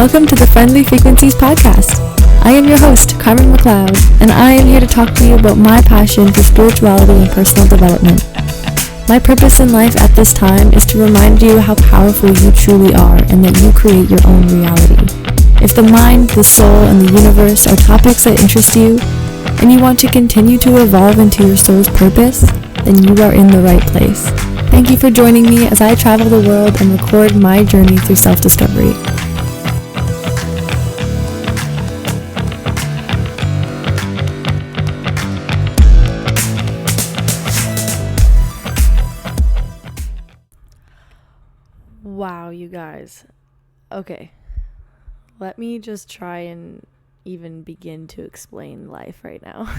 Welcome to the Friendly Frequencies podcast. I am your host, Carmen McLeod, and I am here to talk to you about my passion for spirituality and personal development. My purpose in life at this time is to remind you how powerful you truly are and that you create your own reality. If the mind, the soul, and the universe are topics that interest you, and you want to continue to evolve into your soul's purpose, then you are in the right place. Thank you for joining me as I travel the world and record my journey through self-discovery. Wow, you guys. Okay, let me just try and even begin to explain life right now.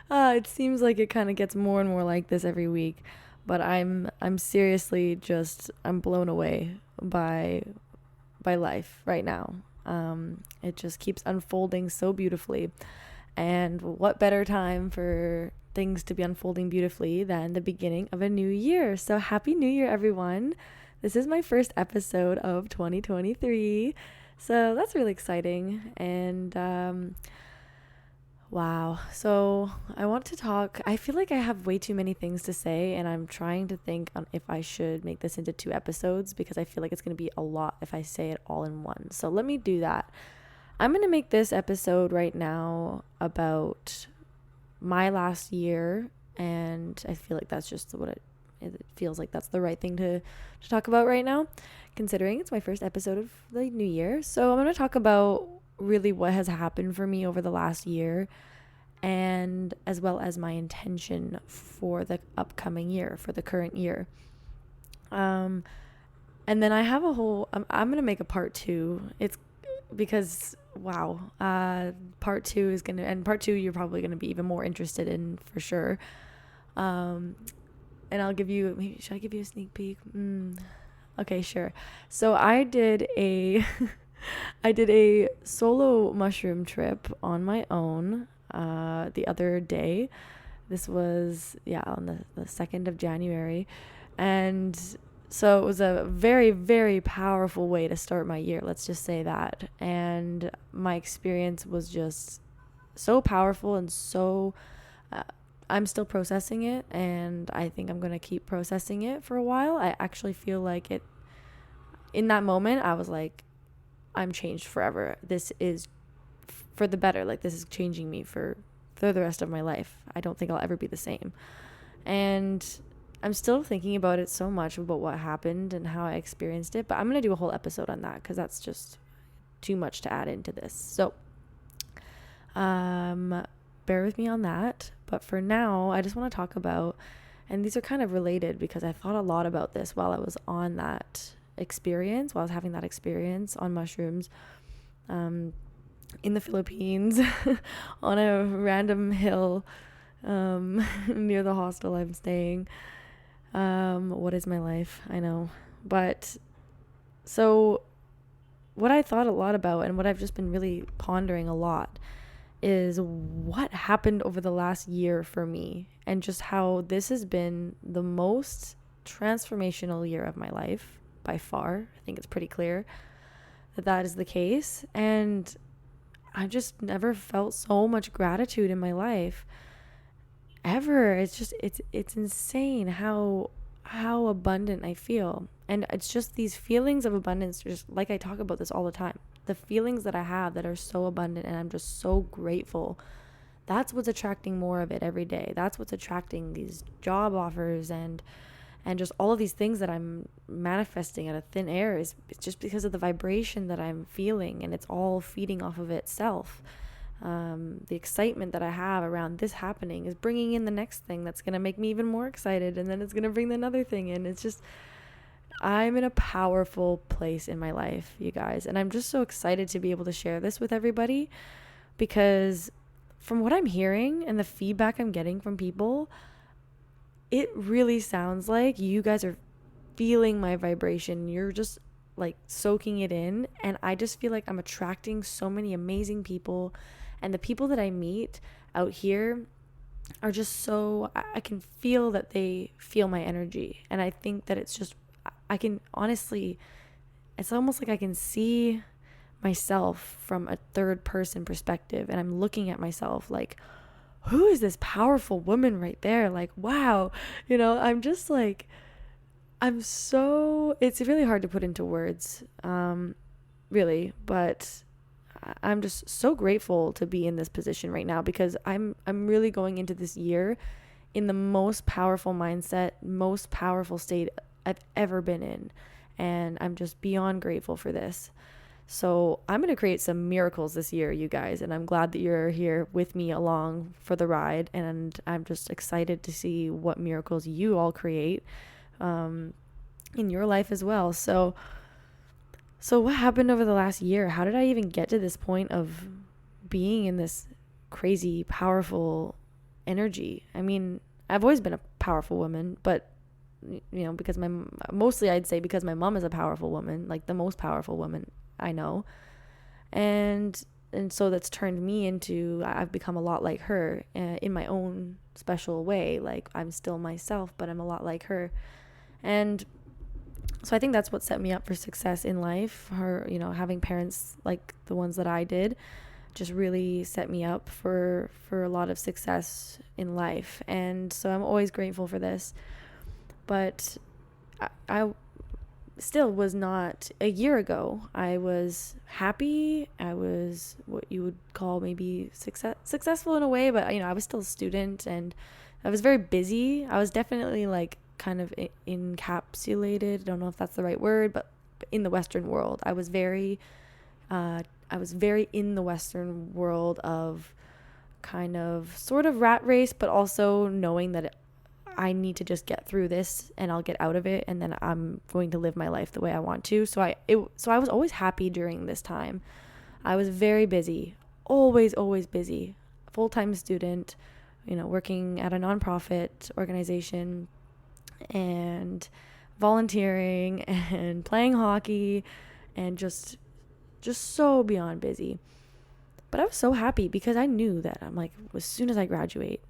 It seems like it kind of gets more and more like this every week, but I'm seriously just, I'm blown away by life right now. It just keeps unfolding so beautifully, and what better time for things to be unfolding beautifully than the beginning of a new year. So happy new year, everyone. This is my first episode of 2023, so that's really exciting. And wow, so I want to talk. I feel like I have way too many things to say, and I'm trying to think on if I should make this into 2 episodes, because I feel like it's going to be a lot if I say it all in one. So let me do that. I'm going to make this episode right now about my last year, and I feel like that's just what it feels like. That's the right thing to talk about right now, considering it's my first episode of the new year. So I'm going to talk about really what has happened for me over the last year, and as well as my intention for the upcoming year, for the current year. And then I have a whole, I'm going to make a part 2. It's because, wow, part 2 is going to, and part 2 you're probably going to be even more interested in for sure. And I'll give you, maybe, should I give you a sneak peek? Okay, sure. So I did a solo mushroom trip on my own the other day. This was, on the 2nd of January. And so it was a very, very powerful way to start my year. Let's just say that. And my experience was just so powerful and so... I'm still processing it, and I think I'm going to keep processing it for a while. I actually feel like it, in that moment, I was like, I'm changed forever. This is for the better. Like, this is changing me for the rest of my life. I don't think I'll ever be the same. And I'm still thinking about it so much, about what happened and how I experienced it. But I'm going to do a whole episode on that, because that's just too much to add into this. So, bear with me on that. But for now, I just want to talk about, and these are kind of related because I thought a lot about this while I was on that experience, while I was having that experience on mushrooms in the Philippines on a random hill near the hostel I'm staying. What is my life? I know. But so what I thought a lot about, and what I've just been really pondering a lot, is what happened over the last year for me, and just how this has been the most transformational year of my life by far. I think it's pretty clear that is the case, and I've just never felt so much gratitude in my life ever. It's just it's insane how abundant I feel, and it's just these feelings of abundance, just like I talk about this all the time. The feelings that I have that are so abundant, and I'm just so grateful. That's what's attracting more of it every day. That's what's attracting these job offers and just all of these things that I'm manifesting out of thin air. It's just because of the vibration that I'm feeling, and it's all feeding off of itself. The excitement that I have around this happening is bringing in the next thing that's going to make me even more excited, and then it's going to bring another thing in. It's just... I'm in a powerful place in my life, you guys, and I'm just so excited to be able to share this with everybody, because from what I'm hearing and the feedback I'm getting from people, it really sounds like you guys are feeling my vibration. You're just like soaking it in, and I just feel like I'm attracting so many amazing people, and the people that I meet out here are just so... I can feel that they feel my energy, and I think that it's just... I can honestly, it's almost like I can see myself from a third person perspective, and I'm looking at myself like, who is this powerful woman right there? Like, wow, I'm just like, it's really hard to put into words, really, but I'm just so grateful to be in this position right now, because I'm really going into this year in the most powerful mindset, most powerful state I've ever been in. And I'm just beyond grateful for this. So I'm going to create some miracles this year, you guys. And I'm glad that you're here with me along for the ride. And I'm just excited to see what miracles you all create in your life as well. So what happened over the last year? How did I even get to this point of being in this crazy, powerful energy? I mean, I've always been a powerful woman, but because mostly I'd say because my mom is a powerful woman, like the most powerful woman I know. And so that's turned me into, I've become a lot like her in my own special way. Like, I'm still myself, but I'm a lot like her. And so I think that's what set me up for success in life. Having parents like the ones that I did just really set me up for a lot of success in life. And so I'm always grateful for this. But I still was not. A year ago, I was happy. I was what you would call maybe successful in a way, but I was still a student, and I was very busy. I was definitely like kind of encapsulated. I don't know if that's the right word, but in the Western world, I was very in the Western world of kind of sort of rat race, but also knowing that I need to just get through this and I'll get out of it, and then I'm going to live my life the way I want to. So I was always happy during this time. I was very busy, always busy, full-time student, working at a nonprofit organization and volunteering and playing hockey and just so beyond busy. But I was so happy because I knew that I'm like, as soon as I graduate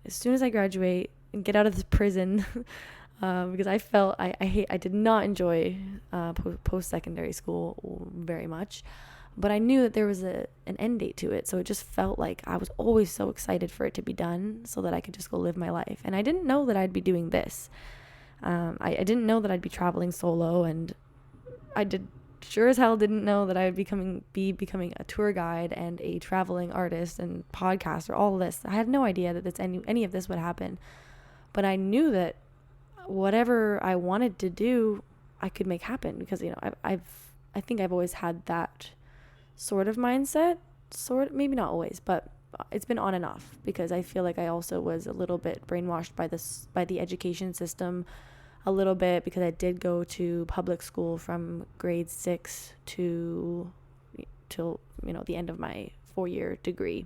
and get out of this prison, because I felt I did not enjoy post-secondary school very much, but I knew that there was an end date to it. So it just felt like I was always so excited for it to be done so that I could just go live my life. And I didn't know that I'd be doing this. I didn't know that I'd be traveling solo, and I sure as hell didn't know that I would be becoming a tour guide and a traveling artist and podcaster, all of this. I had no idea that any of this would happen. But I knew that whatever I wanted to do, I could make happen, because I think I've always had that sort of mindset, maybe not always, but it's been on and off, because I feel like I also was a little bit brainwashed by the education system, a little bit, because I did go to public school from grade 6 till the end of my 4-year degree.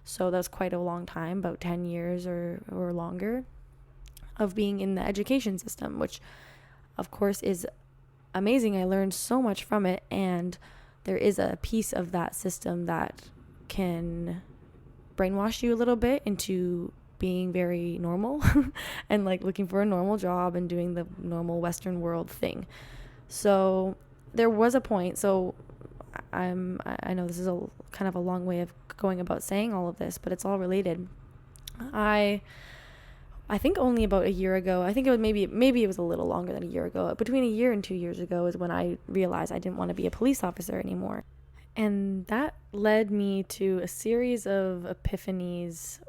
So that's quite a long time, about 10 years or longer of being in the education system, which of course is amazing. I learned so much from it, and there is a piece of that system that can brainwash you a little bit into being very normal and like looking for a normal job and doing the normal Western world thing. So there was a point. So I know this is a kind of a long way of going about saying all of this, but it's all related. I think only about a year ago, I think it was maybe it was a little longer than a year ago, between a year and 2 years ago is when I realized I didn't want to be a police officer anymore. And that led me to a series of epiphanies,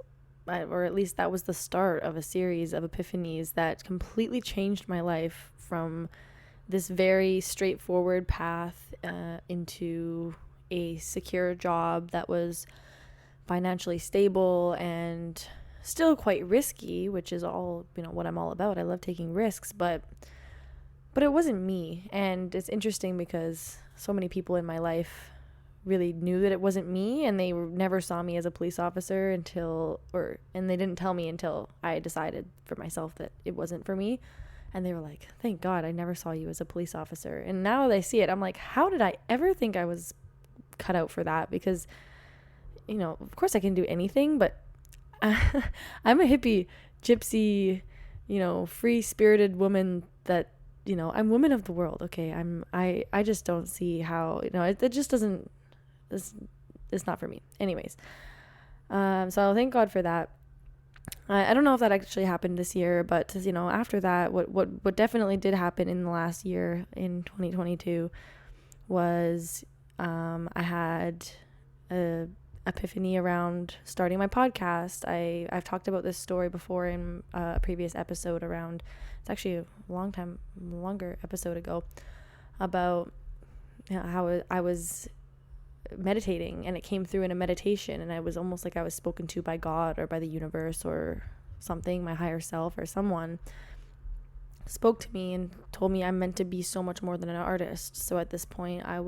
or at least that was the start of a series of epiphanies that completely changed my life from this very straightforward path into a secure job that was financially stable and still quite risky, which is all, what I'm all about. I love taking risks, but it wasn't me. And it's interesting because so many people in my life really knew that it wasn't me, and they never saw me as a police officer and they didn't tell me until I decided for myself that it wasn't for me. And they were like, thank God I never saw you as a police officer. And now that I see it, I'm like, how did I ever think I was cut out for that? Because, of course I can do anything, but I'm a hippie, gypsy, free-spirited woman that, I'm woman of the world. Okay. I just don't see how, it just doesn't, it's not for me. Anyways. So I'll thank God for that. I don't know if that actually happened this year, but after that, what definitely did happen in the last year in 2022 was, I had a epiphany around starting my podcast. I've talked about this story before in a previous episode around, it's actually a longer episode ago, about how I was meditating, and it came through in a meditation, and I was almost like I was spoken to by God or by the universe or something, my higher self or someone spoke to me and told me I'm meant to be so much more than an artist. So at this point I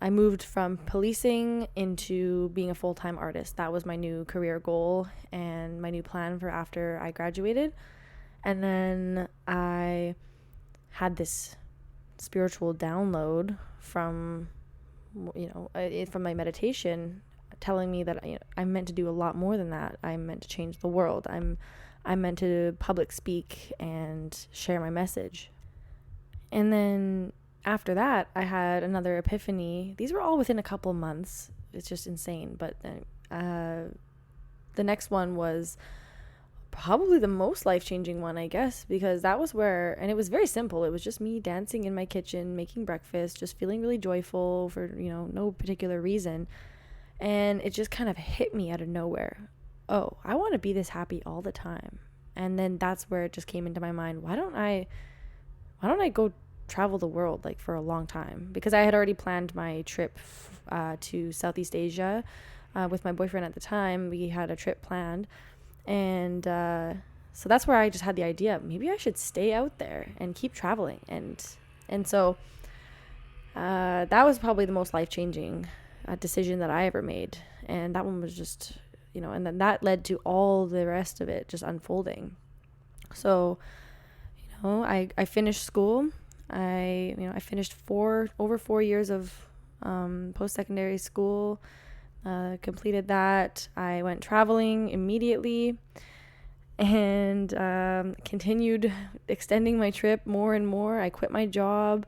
moved from policing into being a full-time artist. That was my new career goal and my new plan for after I graduated. And then I had this spiritual download from my meditation, telling me that I'm meant to do a lot more than that. I'm meant to change the world. I'm meant to public speak and share my message. And then after that, I had another epiphany. These were all within a couple months. It's just insane. But then the next one was probably the most life-changing one, I guess, because that was where, and it was very simple. It was just me dancing in my kitchen, making breakfast, just feeling really joyful for, no particular reason. And it just kind of hit me out of nowhere. Oh, I want to be this happy all the time. And then that's where it just came into my mind. Why don't I go travel the world like for a long time? Because I had already planned my trip to Southeast Asia with my boyfriend at the time. We had a trip planned. And so that's where I just had the idea, maybe I should stay out there and keep traveling. And so that was probably the most life-changing decision that I ever made. And that one was just, and then that led to all the rest of it just unfolding. So, I finished school. I finished over 4 years of post-secondary school. Completed that. I went traveling immediately and continued extending my trip more and more. I quit my job,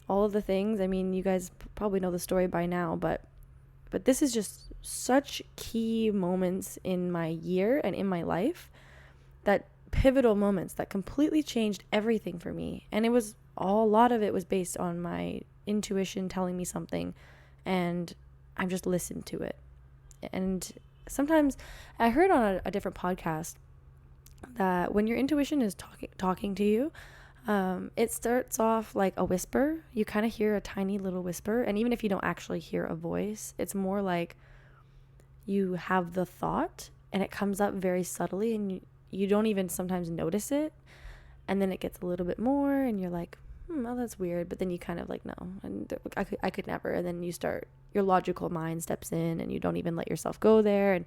all of the things. I mean, you guys probably know the story by now, but this is just such key moments in my year and in my life, that pivotal moments that completely changed everything for me. And a lot of it was based on my intuition telling me something, and I've just listened to it. And sometimes I heard on a different podcast that when your intuition is talking to you, it starts off like a whisper. You kind of hear a tiny little whisper. And even if you don't actually hear a voice, it's more like you have the thought and it comes up very subtly, and you don't even sometimes notice it. And then it gets a little bit more and you're like, oh, that's weird. But then you kind of like, no, and I could never. And then your logical mind steps in and you don't even let yourself go there. And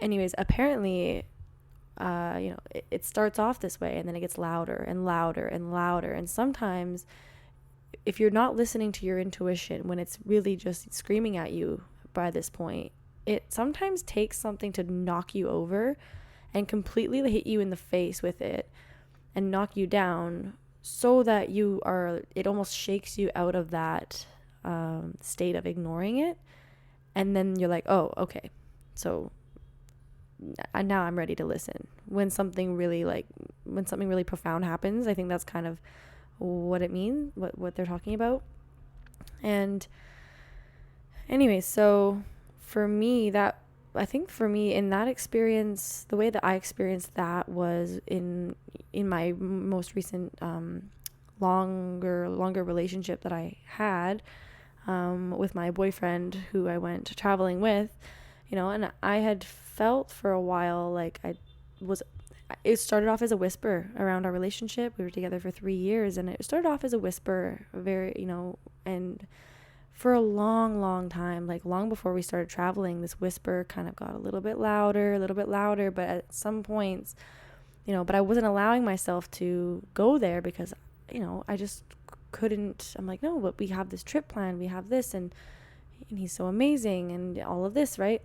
anyways, apparently, it starts off this way and then it gets louder and louder and louder. And sometimes if you're not listening to your intuition when it's really just screaming at you by this point, it sometimes takes something to knock you over and completely hit you in the face with it and knock you down, so that it almost shakes you out of that state of ignoring it. And then you're like, oh, okay. So now I'm ready to listen. When something really profound happens, I think that's kind of what it means, what they're talking about. And anyway, so for me, in that experience, the way that I experienced that was in my most recent longer relationship that I had with my boyfriend, who I went traveling with, and I had felt for a while like it started off as a whisper around our relationship. We were together for 3 years, and it started off as a whisper, and for a long, long time, like long before we started traveling, this whisper kind of got a little bit louder, but at some points, but I wasn't allowing myself to go there because, I just couldn't. I'm like, no, but we have this trip planned, we have this, and he's so amazing and all of this, right?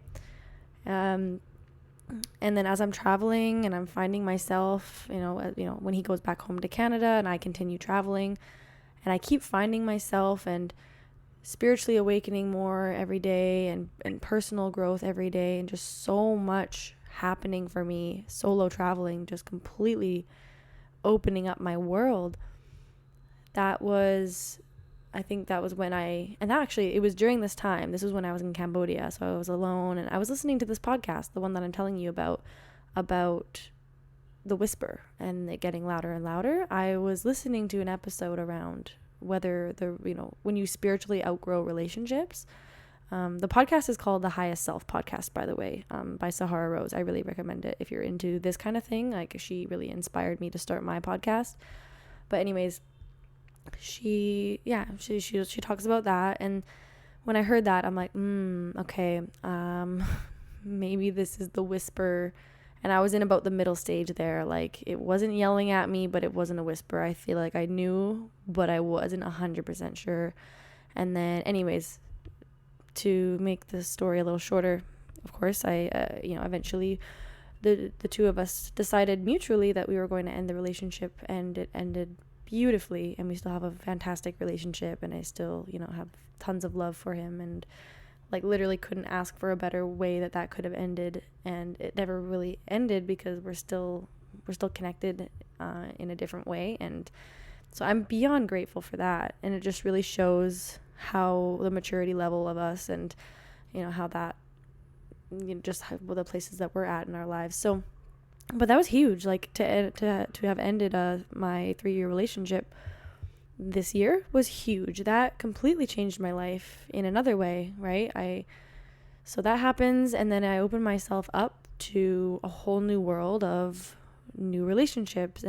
And then as I'm traveling and I'm finding myself, when he goes back home to Canada and I continue traveling, and I keep finding myself and spiritually awakening more every day, and personal growth every day, and just so much happening for me, solo traveling, just completely opening up my world. I think that was when it was during this time. This was when I was in Cambodia. So I was alone and I was listening to this podcast, the one that I'm telling you about the whisper and it getting louder and louder. I was listening to an episode around whether when you spiritually outgrow relationships. The podcast is called The Highest Self Podcast, by the way, by Sahara Rose. I really recommend it if you're into this kind of thing. Like, she really inspired me to start my podcast. But anyways, she talks about that, and when I heard that, I'm like, okay, maybe this is the whisper. And I was in about the middle stage there. Like, it wasn't yelling at me, but it wasn't a whisper. I feel like I knew, but I wasn't 100% sure. And then anyways, to make the story a little shorter, of course, I eventually the two of us decided mutually that we were going to end the relationship, and it ended beautifully, and we still have a fantastic relationship, and I still have tons of love for him, and like literally couldn't ask for a better way that could have ended. And it never really ended because we're still connected in a different way, and so I'm beyond grateful for that. And it just really shows how the maturity level of us, and how that just how the places that we're at in our lives. So but that was huge, like to have ended my 3-year relationship this year was huge. That completely changed my life in another way, right? So that happens, and then I open myself up to a whole new world of new relationships,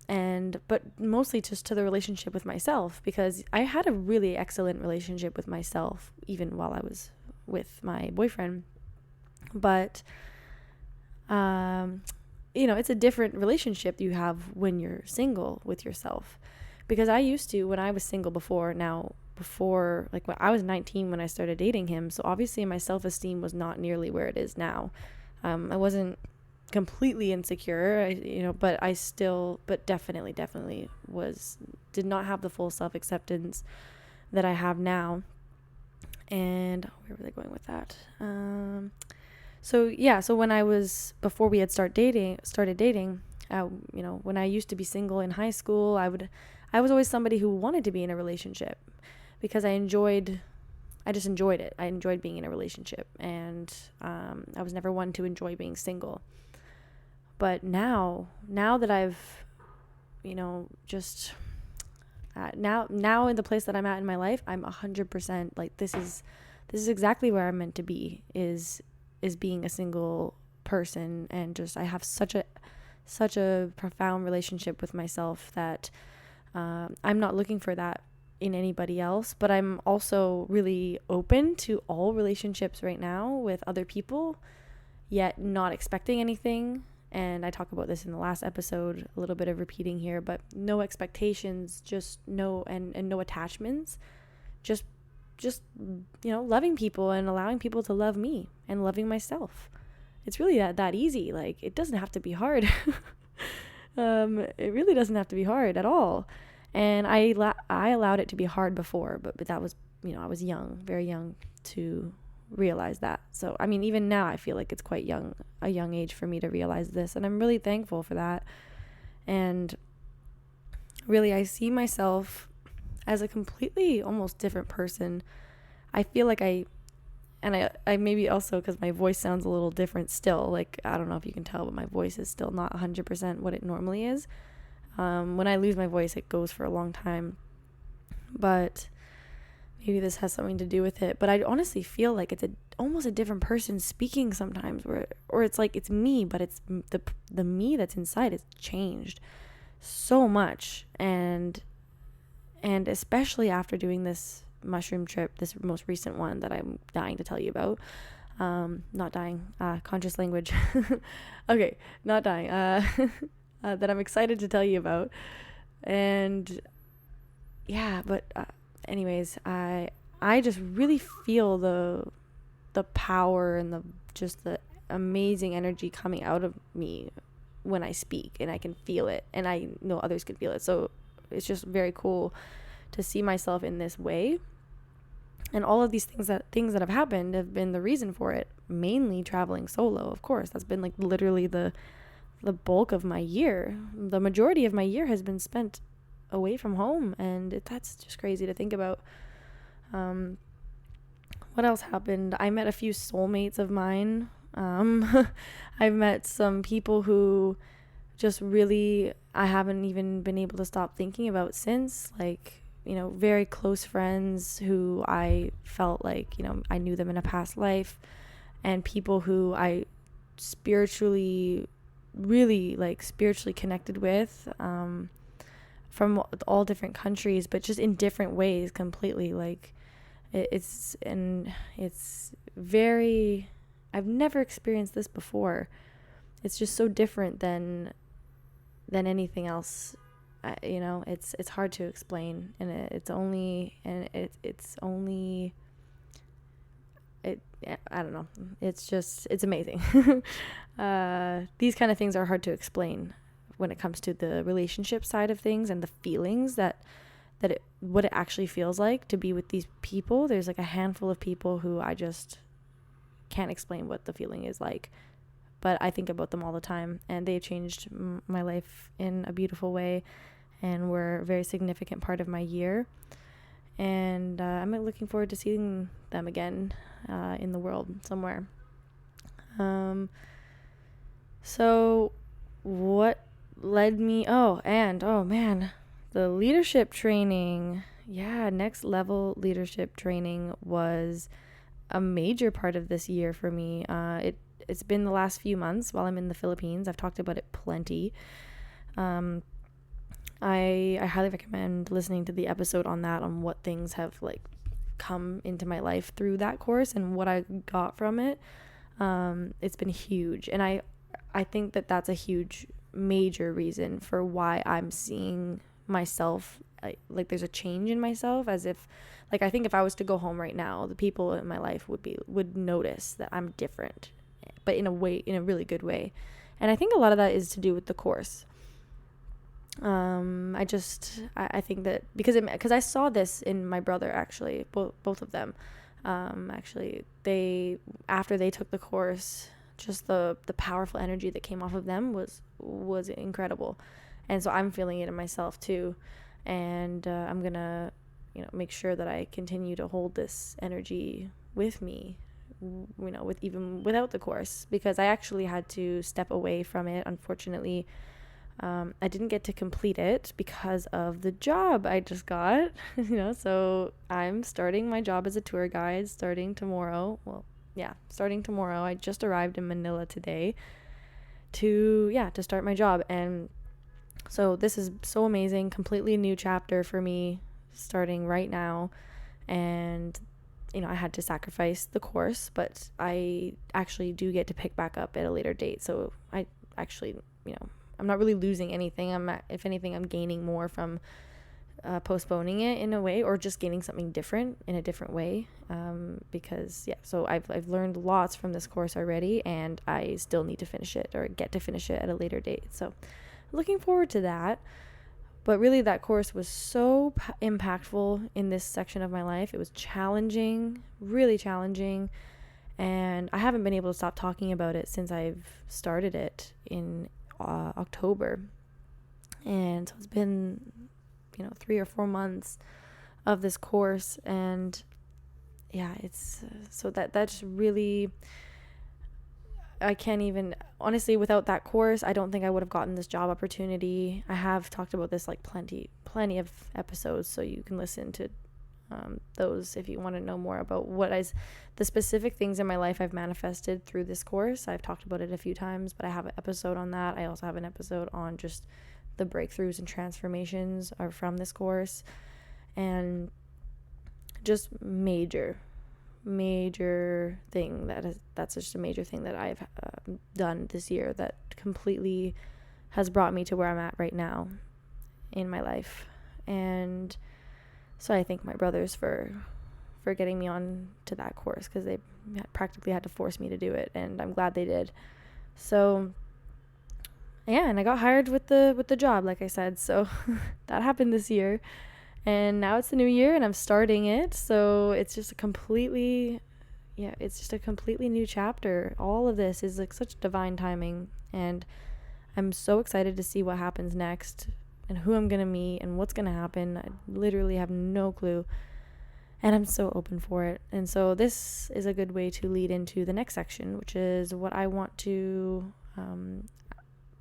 but mostly just to the relationship with myself, because I had a really excellent relationship with myself even while I was with my boyfriend. But it's a different relationship you have when you're single with yourself. Because I used to, when I was single before, like when I was 19 when I started dating him, so obviously my self-esteem was not nearly where it is now. I wasn't completely insecure, but definitely did not have the full self-acceptance that I have now. And where was I going with that? So before we had started dating, when I used to be single in high school, I was always somebody who wanted to be in a relationship because I just enjoyed it. I enjoyed being in a relationship, and I was never one to enjoy being single. But now that I've, now in the place that I'm at in my life, I'm 100% like, this is exactly where I'm meant to be, is being a single person. And just, I have such a profound relationship with myself that I'm not looking for that in anybody else, but I'm also really open to all relationships right now with other people, yet not expecting anything. And I talk about this in the last episode, a little bit of repeating here, but no expectations, just no, and no attachments, just loving people and allowing people to love me and loving myself. It's really that easy. Like, it doesn't have to be hard. It really doesn't have to be hard at all. And I allowed it to be hard before, but that was, I was young, very young to realize that. So, I mean, even now I feel like it's quite a young age for me to realize this, and I'm really thankful for that. And really, I see myself as a completely almost different person. I feel like I maybe also because my voice sounds a little different still, like, I don't know if you can tell, but my voice is still not 100% what it normally is. When I lose my voice, it goes for a long time, but maybe this has something to do with it. But I honestly feel like it's almost a different person speaking sometimes, or it's like it's me, but it's the me that's inside has changed so much. And especially after doing this mushroom trip, this most recent one that I'm dying to tell you about. Not dying, conscious language. Okay, not dying, that I'm excited to tell you about. And yeah, but anyways, I just really feel the power and the amazing energy coming out of me when I speak, and I can feel it, and I know others can feel it. So it's just very cool to see myself in this way. And all of these things that have happened have been the reason for it. Mainly traveling solo, of course. That's been like literally the bulk of my year. The majority of my year has been spent away from home, and that's just crazy to think about. What else happened? I met a few soulmates of mine. I've met some people who just really I haven't even been able to stop thinking about since, like, you know, very close friends who I felt like, you know, I knew them in a past life, and people who I spiritually, really like spiritually connected with, from all different countries, but just in different ways completely. Like it's very, I've never experienced this before. It's just so different than anything else. You know, it's hard to explain, and it's only I don't know. It's amazing. These kind of things are hard to explain when it comes to the relationship side of things and the feelings what it actually feels like to be with these people. There's like a handful of people who I just can't explain what the feeling is like, but I think about them all the time, and they've changed my life in a beautiful way, and were a very significant part of my year. And I'm looking forward to seeing them again in the world somewhere. So what led me, oh man, the leadership training. Yeah, next level leadership training was a major part of this year for me. It's been the last few months while I'm in the Philippines. I've talked about it plenty. I highly recommend listening to the episode on that, on what things have like come into my life through that course and what I got from it. It's been huge, and I think that that's a huge major reason for why I'm seeing myself like there's a change in myself, as if like I think if I was to go home right now, the people in my life would notice that I'm different, but in a really good way. And I think a lot of that is to do with the course. I think that because I saw this in my brother, actually, both of them, actually, after they took the course, just the powerful energy that came off of them was incredible. And so I'm feeling it in myself too, and I'm gonna, you know, make sure that I continue to hold this energy with me, you know, even without the course, because I actually had to step away from it, unfortunately. I didn't get to complete it because of the job I just got, you know, so I'm starting my job as a tour guide starting tomorrow. Starting tomorrow. I just arrived in Manila today to start my job. And so this is so amazing, completely new chapter for me starting right now. And, you know, I had to sacrifice the course, but I actually do get to pick back up at a later date. So I actually, you know, I'm not really losing anything. If anything, I'm gaining more from postponing it in a way, or just gaining something different in a different way. Because so I've learned lots from this course already, and I still need to finish it, or get to finish it at a later date. So looking forward to that. But really, that course was so impactful in this section of my life. It was challenging, really challenging. And I haven't been able to stop talking about it since I've started it in October. And so it's been, you know, 3 or 4 months of this course. And it's so that just really, I can't even, honestly, without that course, I don't think I would have gotten this job opportunity. I have talked about this like plenty of episodes, so you can listen to those if you want to know more about the specific things in my life I've manifested through this course. I've talked about it a few times, but I have an episode on that. I also have an episode on just the breakthroughs and transformations are from this course, and just major thing that's just a major thing that I've done this year that completely has brought me to where I'm at right now in my life. And so I thank my brothers for for getting me on to that course, because they practically had to force me to do it, and I'm glad they did. So yeah, and I got hired with the job, like I said. So that happened this year, and now it's the new year and I'm starting it. So it's just a completely new chapter. All of this is like such divine timing, and I'm so excited to see what happens next and who I'm going to meet and what's going to happen. I literally have no clue, and I'm so open for it. And so this is a good way to lead into the next section, which is what I want to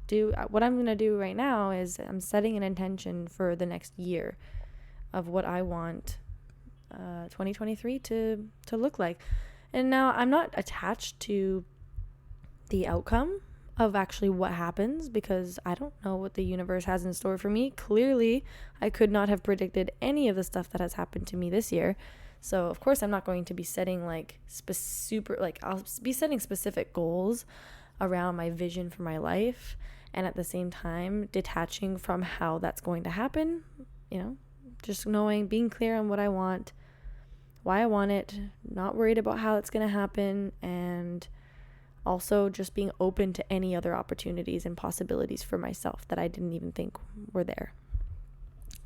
do. What I'm going to do right now is I'm setting an intention for the next year of what I want 2023 to look like. And now I'm not attached to the outcome of actually what happens, because I don't know what the universe has in store for me. Clearly, I could not have predicted any of the stuff that has happened to me this year. So, of course, I'm not going to be setting I'll be setting specific goals around my vision for my life, and at the same time detaching from how that's going to happen, just knowing, being clear on what I want, why I want it, not worried about how it's going to happen, and also just being open to any other opportunities and possibilities for myself that I didn't even think were there.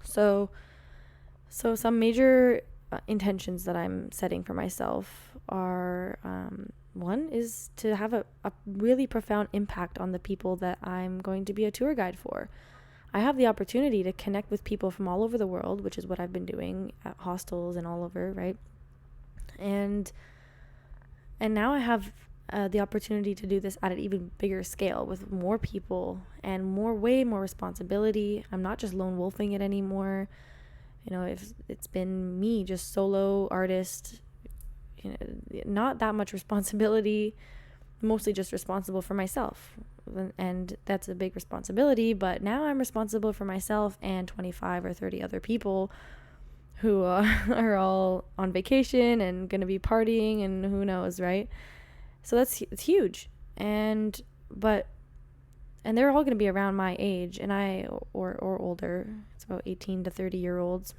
So some major intentions that I'm setting for myself are, one is to have a really profound impact on the people that I'm going to be a tour guide for. I have the opportunity to connect with people from all over the world, which is what I've been doing at hostels and all over, right? And now I have the opportunity to do this at an even bigger scale with more people and way more responsibility. I'm not just lone wolfing it anymore. If it's been me, just solo artist, not that much responsibility, mostly just responsible for myself. And that's a big responsibility, but now I'm responsible for myself and 25 or 30 other people who are all on vacation and going to be partying and who knows, right? So it's huge. And they're all going to be around my age, and or older. It's about 18 to 30 year olds.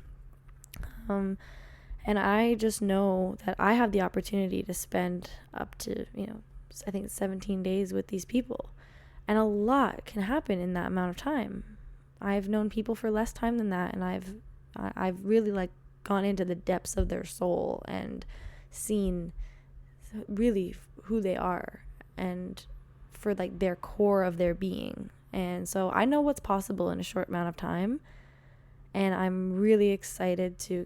And I just know that I have the opportunity to spend up to, I think 17 days with these people. And a lot can happen in that amount of time. I've known people for less time than that, and I've really gone into the depths of their soul and seen really who they are and for their core of their being. And so I know what's possible in a short amount of time, and I'm really excited to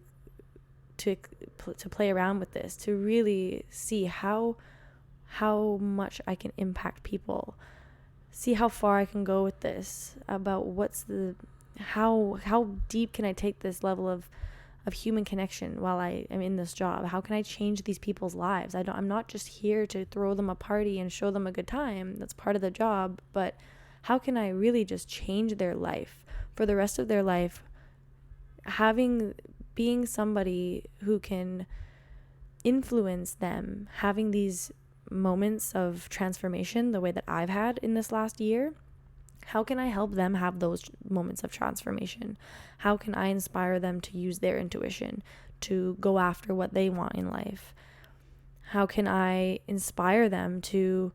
play around with this, to really see how much I can impact people, see how far I can go with this, about how deep can I take this level of human connection while I am in this job. How can I change these people's lives? I'm not just here to throw them a party and show them a good time. That's part of the job, but how can I really just change their life for the rest of their life, being somebody who can influence them, having these moments of transformation the way that I've had in this last year. How can I help them have those moments of transformation? How can I inspire them to use their intuition, to go after what they want in life? How can I inspire them to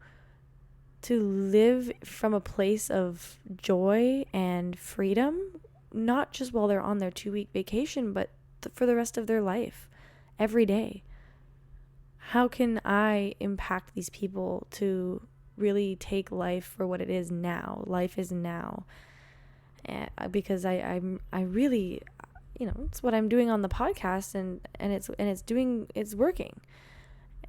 live from a place of joy and freedom, not just while they're on their 2-week vacation, but for the rest of their life, every day? How can I impact these people to really take life for what it is now? Life is now. Because I really, it's what I'm doing on the podcast, and it's working.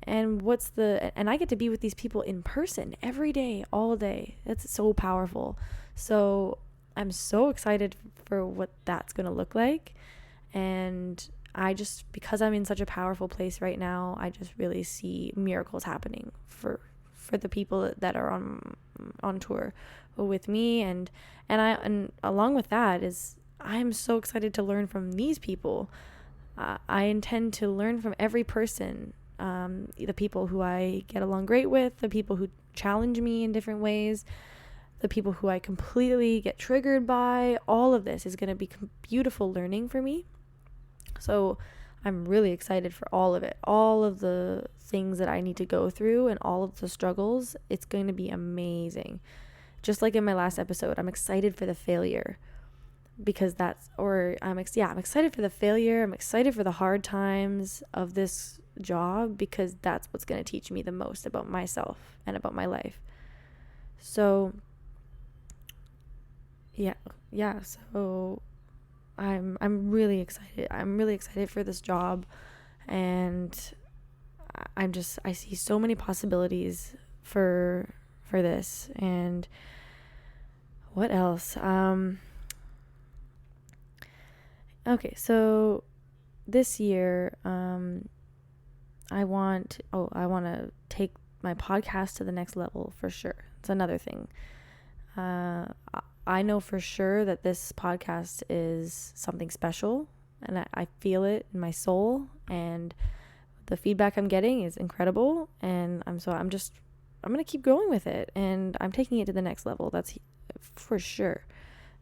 And and I get to be with these people in person every day, all day. That's so powerful. So I'm so excited for what that's going to look like. And because I'm in such a powerful place right now, I just really see miracles happening for the people that are on tour with me, and along with that is I'm so excited to learn from these people. I intend to learn from every person, the people who I get along great with, the people who challenge me in different ways, the people who I completely get triggered by. All of this is going to be beautiful learning for me. So I'm really excited for all of it, all of the things that I need to go through and all of the struggles. It's going to be amazing. Just like in my last episode, I'm excited for the failure because I'm excited for the failure. I'm excited for the hard times of this job because that's what's going to teach me the most about myself and about my life. So so I'm really excited. I'm really excited for this job, and I see so many possibilities for this. And what else? Okay, so this year, I want to take my podcast to the next level for sure. It's another thing. I know for sure that this podcast is something special, and I feel it in my soul, and the feedback I'm getting is incredible, and I'm going to keep going with it, and I'm taking it to the next level. That's for sure.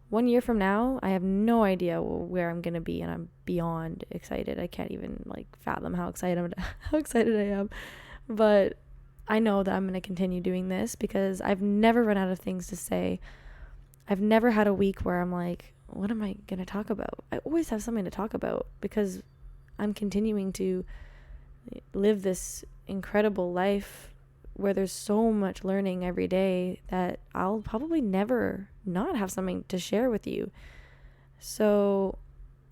1 year from now, I have no idea where I'm going to be, and I'm beyond excited. I can't even fathom how excited I am. But I know that I'm going to continue doing this because I've never run out of things to say. I've never had a week where I'm like, what am I going to talk about? I always have something to talk about because I'm continuing to live this incredible life where there's so much learning every day that I'll probably never not have something to share with you. So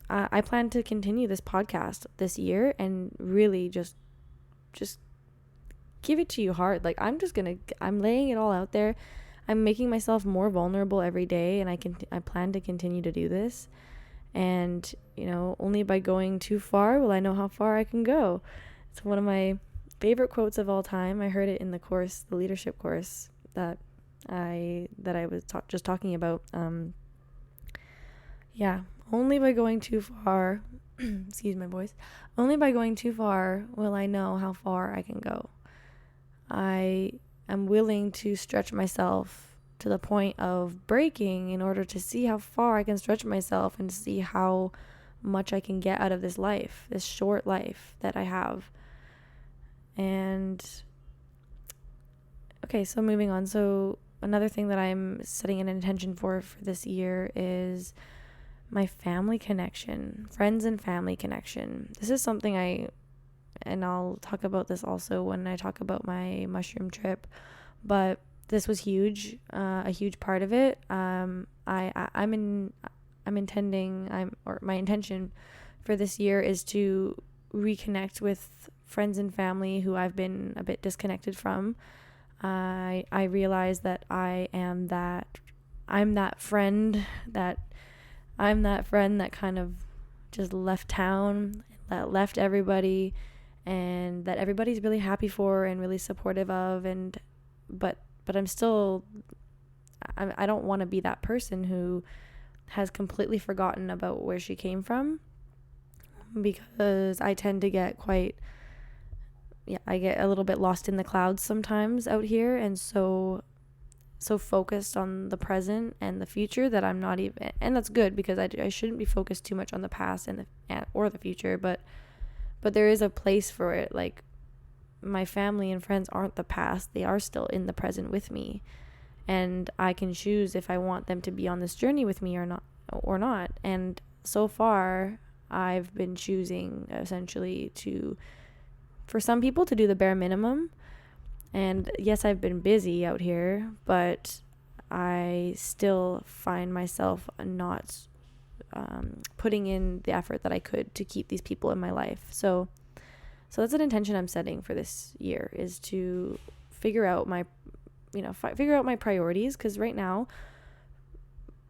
I plan to continue this podcast this year and really just give it to you hard. I'm laying it all out there. I'm making myself more vulnerable every day, and I plan to continue to do this. And, only by going too far will I know how far I can go. It's one of my favorite quotes of all time. I heard it in the leadership course that I was just talking about. Only by going too far, excuse my voice, only by going too far will I know how far I can go. I am willing to stretch myself to the point of breaking in order to see how far I can stretch myself and see how much I can get out of this life, this short life that I have. And okay, so moving on. So another thing that I'm setting an intention for this year is my family connection, friends and family connection. This is something and I'll talk about this also when I talk about my mushroom trip, but this was huge, a huge part of it. My intention for this year is to reconnect with friends and family who I've been a bit disconnected from. I realize that I'm that friend that kind of just left town, that left everybody, and that everybody's really happy for and really supportive of, but I'm still, I don't want to be that person who has completely forgotten about where she came from, because I tend to get I get a little bit lost in the clouds sometimes out here, and so focused on the present and the future that I'm not even, and that's good because I shouldn't be focused too much on the past or the future, but there is a place for it. Like, my family and friends aren't the past, they are still in the present with me, and I can choose if I want them to be on this journey with me or not. And so far I've been choosing essentially for some people to do the bare minimum. And yes, I've been busy out here, but I still find myself not putting in the effort that I could to keep these people in my life. So that's an intention I'm setting for this year, is to figure out my priorities, because right now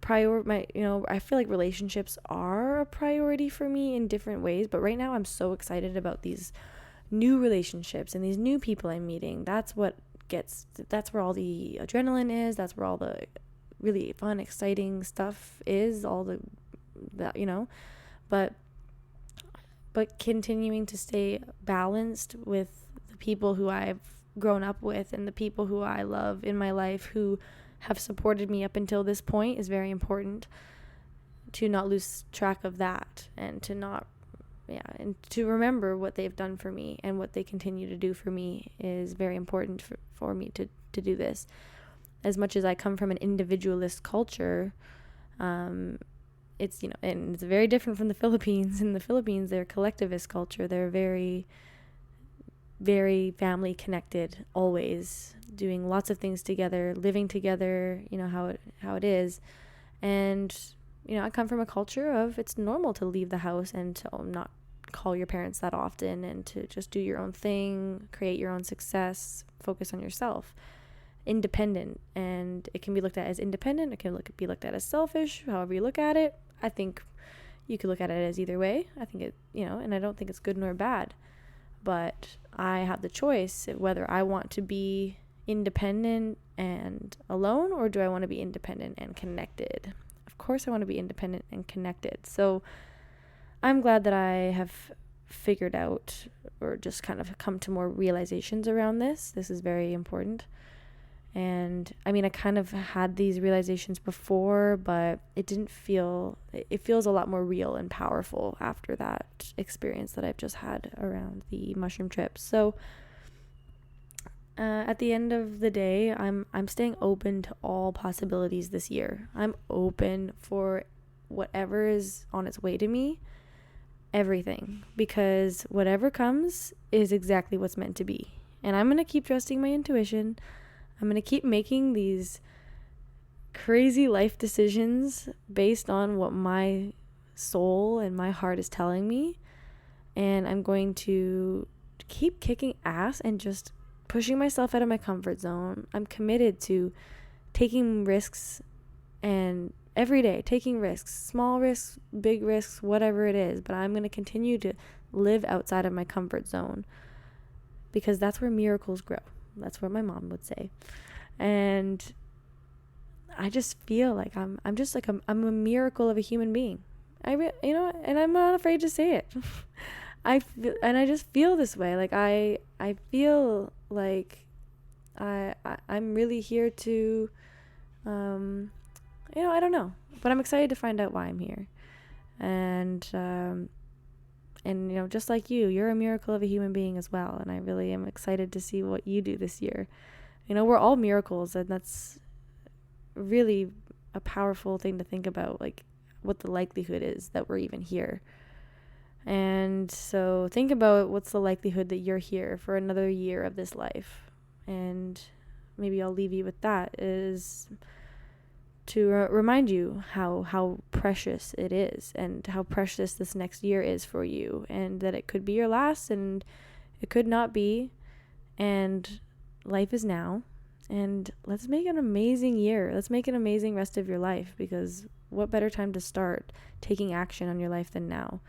I feel like relationships are a priority for me in different ways, but right now I'm so excited about these new relationships and these new people I'm meeting. That's where all the adrenaline is. That's where all the really fun, exciting stuff is, but continuing to stay balanced with the people who I've grown up with and the people who I love in my life who have supported me up until this point is very important. To not lose track of that, and to not and to remember what they've done for me and what they continue to do for me is very important for me to do this. As much as I come from an individualist culture, it's, and it's very different from the Philippines. In the Philippines, they're a collectivist culture. They're very, very family connected, always doing lots of things together, living together, how it is. And, I come from a culture of it's normal to leave the house and to not call your parents that often and to just do your own thing, create your own success, focus on yourself. Independent, and it can be looked at as independent, it can be looked at as selfish, however you look at it. I think you could look at it as either way. I think it, and I don't think it's good nor bad, but I have the choice whether I want to be independent and alone, or do I want to be independent and connected. Of course I want to be independent and connected. So I'm glad that I have figured out, or just kind of come to more realizations around this. This is very important. And I mean, I kind of had these realizations before, but it feels a lot more real and powerful after that experience that I've just had around the mushroom trips. So at the end of the day, I'm staying open to all possibilities this year. I'm open for whatever is on its way to me, everything, because whatever comes is exactly what's meant to be. And I'm going to keep trusting my intuition. I'm going to keep making these crazy life decisions based on what my soul and my heart is telling me. And I'm going to keep kicking ass and just pushing myself out of my comfort zone. I'm committed to taking risks, and every day taking risks, small risks, big risks, whatever it is. But I'm going to continue to live outside of my comfort zone, because that's where miracles grow. That's what my mom would say. And I just feel like I'm a miracle of a human being. And I'm not afraid to say it. I just feel this way. Like I feel like I'm really here to, I don't know, but I'm excited to find out why I'm here. And just like you're a miracle of a human being as well. And I really am excited to see what you do this year. We're all miracles, and that's really a powerful thing to think about, like what the likelihood is that we're even here. And so think about what's the likelihood that you're here for another year of this life. And maybe I'll leave you with that, is to remind you how precious it is, and how precious this next year is for you, and that it could be your last and it could not be, and life is now. And let's make an amazing year. Let's make an amazing rest of your life, because what better time to start taking action on your life than now?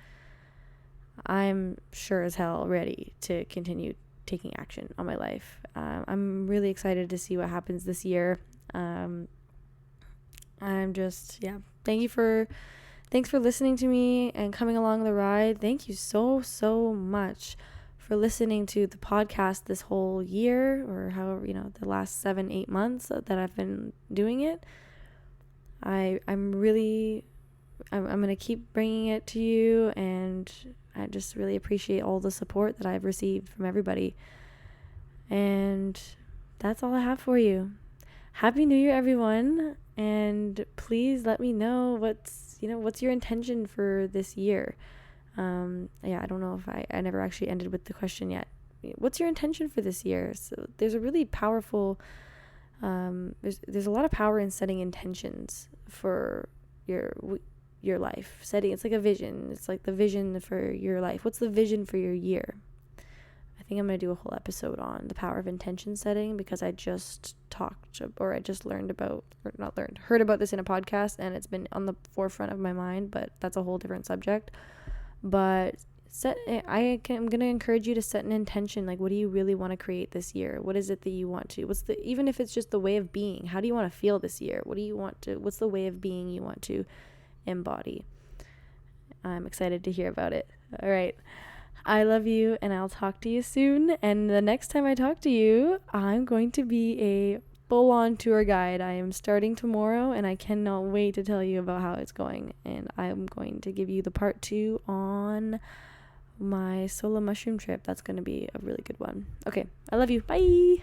I'm sure as hell ready to continue taking action on my life. I'm really excited to see what happens this year. I'm just, thanks for listening to me and coming along the ride. Thank you so much for listening to the podcast this whole year, or however, the last 7-8 months that I've been doing it. I'm going to keep bringing it to you, and I just really appreciate all the support that I've received from everybody. And that's all I have for you. Happy New Year, everyone. And please let me know what's your intention for this year. I don't know if I never actually ended with the question yet. What's your intention for this year? So there's a really powerful, there's a lot of power in setting intentions for your life. It's like a vision. It's like the vision for your life. What's the vision for your year? I think I'm going to do a whole episode on the power of intention setting, because I just heard about this in a podcast, and it's been on the forefront of my mind, but that's a whole different subject. But I'm going to encourage you to set an intention. Like, what do you really want to create this year? What is it that you want to? Even if it's just the way of being, how do you want to feel this year? What's the way of being you want to embody? I'm excited to hear about it. All right. I love you, and I'll talk to you soon. And the next time I talk to you, I'm going to be a full-on tour guide. I am starting tomorrow, and I cannot wait to tell you about how it's going. And I'm going to give you the part 2 on my solo mushroom trip. That's going to be a really good one. Okay, I love you. Bye.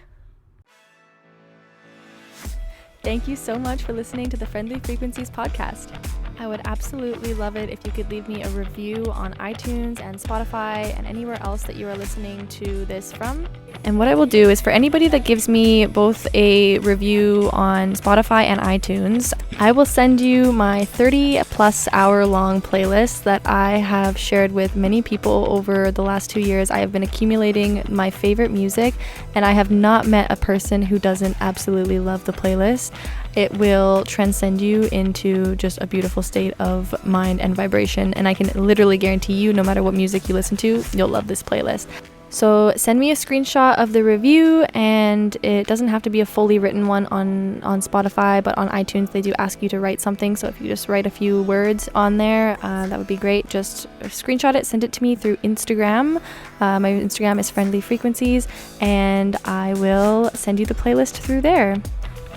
Thank you so much for listening to the Friendly Frequencies podcast. I would absolutely love it if you could leave me a review on iTunes and Spotify and anywhere else that you are listening to this from. And what I will do is, for anybody that gives me both a review on Spotify and iTunes, I will send you my 30 plus hour long playlist that I have shared with many people over the last 2 years. I have been accumulating my favorite music, and I have not met a person who doesn't absolutely love the playlist. It will transcend you into just a beautiful state of mind and vibration, and I can literally guarantee you, no matter what music you listen to, you'll love this playlist. So send me a screenshot of the review, and it doesn't have to be a fully written one on Spotify, but on iTunes they do ask you to write something. So if you just write a few words on there, that would be great. Just screenshot it, send it to me through Instagram. My Instagram is Friendly Frequencies, and I will send you the playlist through there.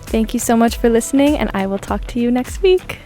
Thank you so much for listening, and I will talk to you next week.